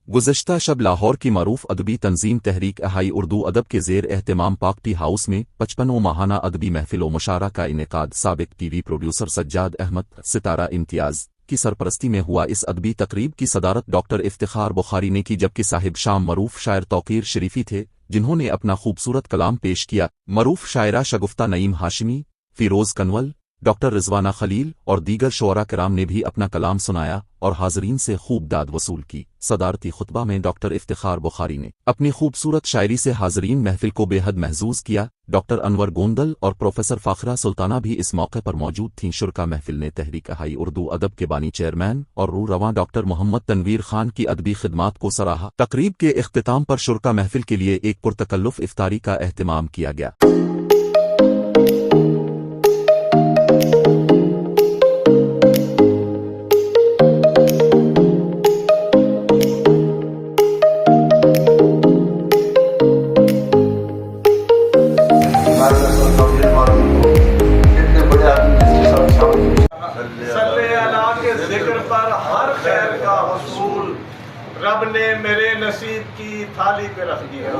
गुज़श्ता शब लाहौर की मरूफ अदबी तंजीम तहरीक अहाई उर्दू अदब के ज़ेर एहतमाम पाक टी हाउस में 55वां माहाना अदबी महफिल व मुशारा का इनेकाद साबिक टीवी प्रोड्यूसर सज्जाद अहमद सितारा इम्तियाज़ की सरपरस्ती में हुआ। इस अदबी तकरीब की सदारत डॉक्टर इफ्तिखार बुखारी ने की, जबकि साहिब शाम मरूफ शायर तौकीर शरीफी थे, जिन्होंने अपना खूबसूरत कलाम पेश किया। मरूफ शायरा शगुफ्ता नईम हाशिमी, फिरोज़ कनवल, डॉक्टर रिजवाना खलील और दीगर शुअरा कराम ने भी अपना कलाम सुनाया और हाज़रीन से खूब दाद वसूल की। सदारती खुतबा में डॉक्टर इफ्तिखार बुखारी ने अपनी खूबसूरत शायरी से हाज़रीन महफिल को बेहद महजूज किया। डॉक्टर अनवर गोंदल और प्रोफेसर फ़ाखरा सुल्ताना भी इस मौके पर मौजूद थीं। शुरका महफिल ने तहरीक अहाई उर्दू अदब के बानी चेयरमैन और रू रवां डॉक्टर मोहम्मद तनवीर खान की अदबी खिदमात को सराहा। तकरीब के इख्तिताम पर शुरका महफिल के लिए एक पुरतकल्लुफ़ इफ्तारी का एहतमाम किया गया। पर हर खैर का हसूल रब ने मेरे नसीब की थाली पे रख दिया।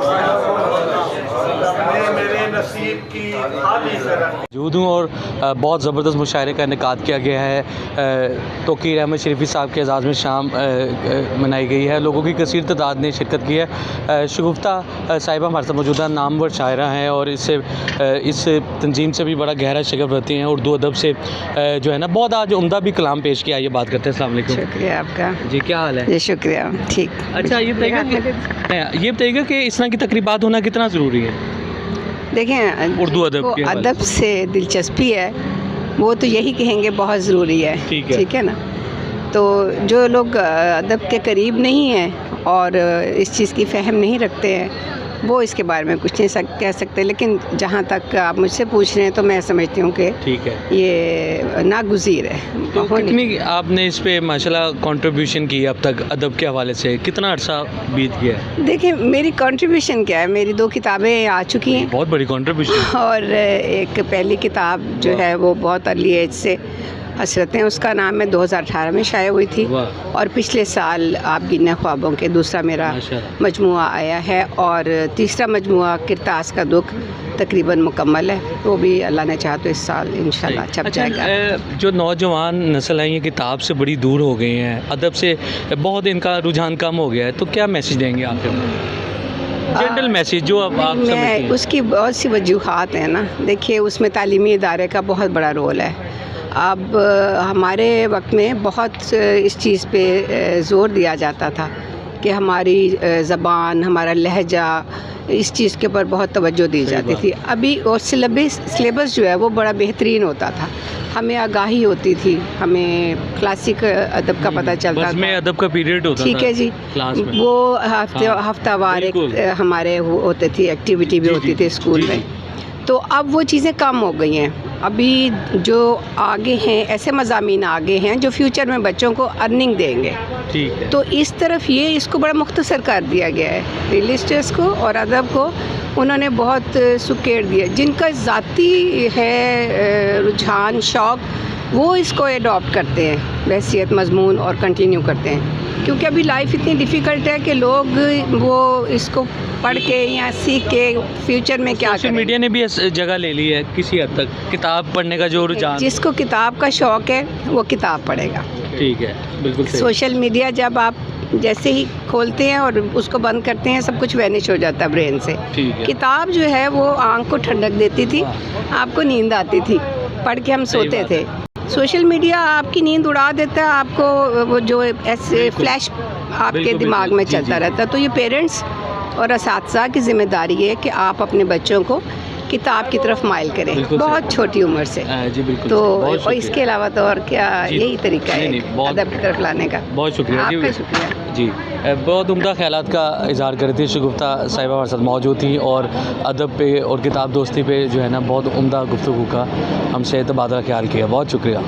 रब ने मेरे नसीब की थाली पे रख दिया। मौजूद हूँ और बहुत ज़बरदस्त मुशायरे का इनेकाद किया गया है। तौकीर अहमद शरीफी साहब के एजाज़ में शाम मनाई गई है। लोगों की कसीर तादाद ने शिरकत की है। शगुफ्ता साहिबा हमारे साथ मौजूदा नामवर शायरा हैं और इस तंजीम से भी बड़ा गहरा शगफ रखती हैं। उर्दू अदब से जो है ना बहुत आज उम्दा भी कलाम पेश किया। ये बात करते हैं। अस्सलाम वालेकुम। शुक्रिया आपका जी, क्या हाल है? जी शुक्रिया, ठीक। अच्छा, ये बताइएगा कि इस तरह की तकरीबात होना कितना ज़रूरी है? देखें, उर्दू अदब से दिलचस्पी है वो तो यही कहेंगे बहुत ज़रूरी है। ठीक है ना। तो जो लोग अदब के करीब नहीं हैं और इस चीज़ की फ़हम नहीं रखते हैं वो इसके बारे में कुछ नहीं कह सकते। लेकिन जहाँ तक आप मुझसे पूछ रहे हैं तो मैं समझती हूँ कि ठीक है, ये नागुज़ीर है। तो कितनी आपने इस पे माशाल्लाह कंट्रीब्यूशन की अब तक अदब के हवाले से? कितना अर्सा बीत गया है? देखिए, मेरी कंट्रीब्यूशन क्या है, मेरी 2 किताबें आ चुकी हैं। बहुत बड़ी कंट्रीब्यूशन। और एक पहली किताब जो है वो बहुत अर्ली एज से हसरतें, उसका नाम में 2018 में शाया हुई थी। और पिछले साल आप गिने ख्वाबों के दूसरा मेरा मजमुआ आया है और तीसरा मजमुआ किरतास का दुख तकरीबन मुकम्मल है। वो भी अल्लाह ने चाहा तो इस साल इंशाल्लाह छप जाएगा। जो नौजवान नस्ल है ये किताब से बड़ी दूर हो गई हैं, अदब से बहुत इनका रुझान कम हो गया है, तो क्या मैसेज देंगे आप? जनरल मैसेज जो अब आप समझते हैं। उसकी बहुत सी वजूहात हैं ना। देखिए, उसमें तालीमी इदारे का बहुत बड़ा रोल है। अब हमारे वक्त में बहुत इस चीज़ पे ज़ोर दिया जाता था कि हमारी ज़बान, हमारा लहजा, इस चीज़ के ऊपर बहुत तवज्जो दी जाती थी। अभी और सिलेबस जो है वो बड़ा बेहतरीन होता था। हमें आगाही होती थी, हमें क्लासिक अदब का पता चलता था। में अदब का पीरियड होता था। ठीक है जी। वो हफ्तावार एक हमारे होते थी, एक्टिविटी भी होती थी स्कूल में। तो अब वो चीज़ें कम हो गई हैं। अभी जो आगे हैं ऐसे मज़ामीन आगे हैं जो फ्यूचर में बच्चों को अर्निंग देंगे। ठीक है। तो इस तरफ ये इसको बड़ा मुख्तसर कर दिया गया है। रियलिस्टिक्स को और अदब को उन्होंने बहुत सुकेड़ दिया। जिनका ज़ाती है रुझान, शौक़, वो इसको एडॉप्ट करते हैं बहसियत मज़मून और कंटिन्यू करते हैं। क्योंकि अभी लाइफ इतनी डिफ़िकल्ट है कि लोग वो इसको पढ़ के या सीख के फ्यूचर में क्या सोशल मीडिया ने भी जगह ले ली है किसी हद तक, किताब पढ़ने का जो रुझान। जिसको किताब का शौक़ है वो किताब पढ़ेगा। ठीक है, बिल्कुल सही। सोशल मीडिया जब आप जैसे ही खोलते हैं और उसको बंद करते हैं सब कुछ वैनिश हो जाता है ब्रेन से। किताब जो है वो आँख को ठंडक देती थी, आपको नींद आती थी, पढ़ के हम सोते थे। सोशल मीडिया आपकी नींद उड़ा देता है, आपको वो जो ऐसे फ्लैश आपके दिमाग में चलता रहता है। तो ये पेरेंट्स और असातिज़ा की ज़िम्मेदारी है कि आप अपने बच्चों को किताब की तरफ माइल करें बहुत छोटी उम्र से। जी बिल्कुल। तो और इसके अलावा तो और क्या, यही तरीका है अदब की तरफ लाने का। बहुत शुक्रिया। आपका शुक्रिया जी। बहुत उम्दा ख्यालात का इज़हार कर रही थी शगुफ्ता साहिबा हमारे साथ मौजूद थी और अदब पे और किताब दोस्ती पे जो है ना बहुत उम्दा गुफ्तगू का हमसे तबादला ख्याल किया। बहुत शुक्रिया।